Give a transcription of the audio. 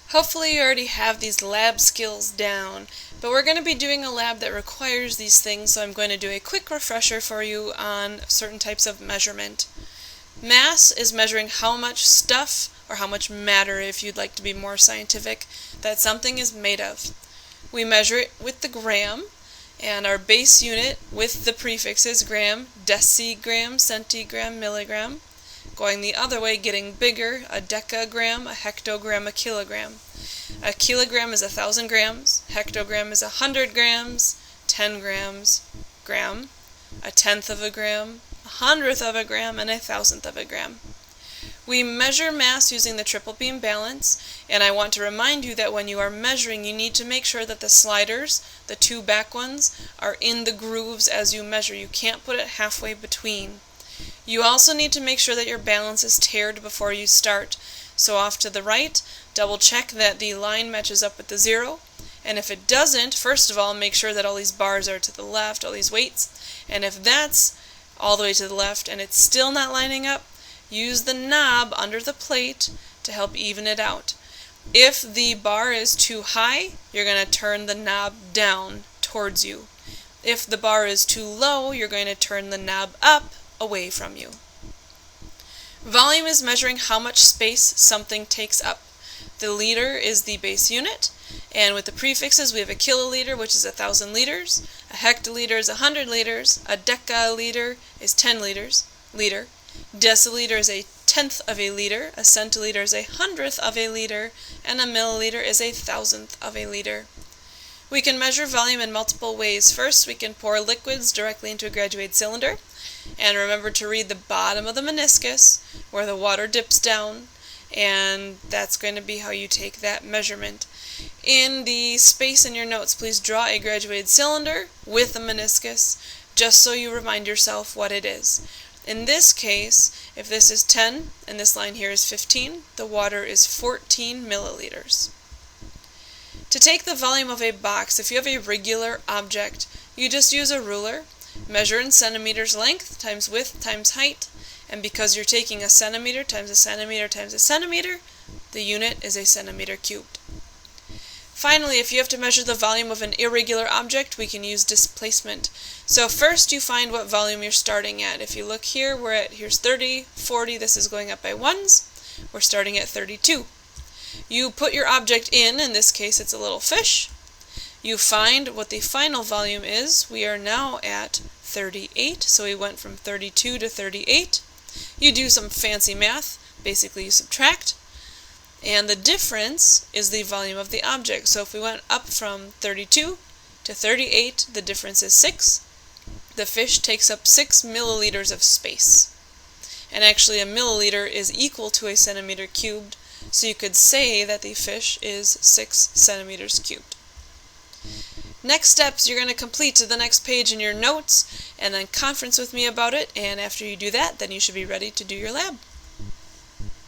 Hopefully you already have these lab skills down, but we're going to be doing a lab that requires these things, so I'm going to do a quick refresher for you on certain types of measurement. Mass is measuring how much stuff, or how much matter if you'd like to be more scientific, that something is made of. We measure it with the gram, and our base unit with the prefixes gram, decigram, centigram, milligram. Going the other way, getting bigger, a decagram, a hectogram, a kilogram. A kilogram is 1,000 grams, hectogram is 100 grams, 10 grams, gram, a tenth of a gram, a hundredth of a gram, and a thousandth of a gram. We measure mass using the triple beam balance, and I want to remind you that when you are measuring, you need to make sure that the sliders, the two back ones, are in the grooves as you measure. You can't put it halfway between. You also need to make sure that your balance is tiered before you start. So off to the right, double check that the line matches up with the 0. And if it doesn't, first of all, make sure that all these bars are to the left, all these weights. And if that's all the way to the left and it's still not lining up, use the knob under the plate to help even it out. If the bar is too high, you're going to turn the knob down towards you. If the bar is too low, you're going to turn the knob up away from you. Volume is measuring how much space something takes up. The liter is the base unit, and with the prefixes we have a kiloliter, which is 1,000 liters, a hectoliter is 100 liters, a decaliter is 10 liters, deciliter is a tenth of a liter, a centiliter is a hundredth of a liter, and a milliliter is a thousandth of a liter. We can measure volume in multiple ways. First, we can pour liquids directly into a graduated cylinder. And remember to read the bottom of the meniscus where the water dips down, and that's going to be how you take that measurement. In the space in your notes, please draw a graduated cylinder with a meniscus, just so you remind yourself what it is. In this case, if this is 10 and this line here is 15, the water is 14 milliliters. To take the volume of a box, if you have a regular object, you just use a ruler. Measure in centimeters length times width times height, and because you're taking a centimeter times a centimeter times a centimeter, the unit is a centimeter cubed. Finally, if you have to measure the volume of an irregular object, we can use displacement. So first you find what volume you're starting at. If you look here, here's 30, 40, this is going up by ones. We're starting at 32. You put your object in this case it's a little fish. You find what the final volume is. We are now at 38, so we went from 32 to 38. You do some fancy math, basically you subtract, and the difference is the volume of the object. So if we went up from 32 to 38, the difference is 6. The fish takes up 6 milliliters of space. And actually a milliliter is equal to a centimeter cubed, so you could say that the fish is 6 centimeters cubed. Next steps, you're going to complete to the next page in your notes and then conference with me about it, and after you do that, then you should be ready to do your lab.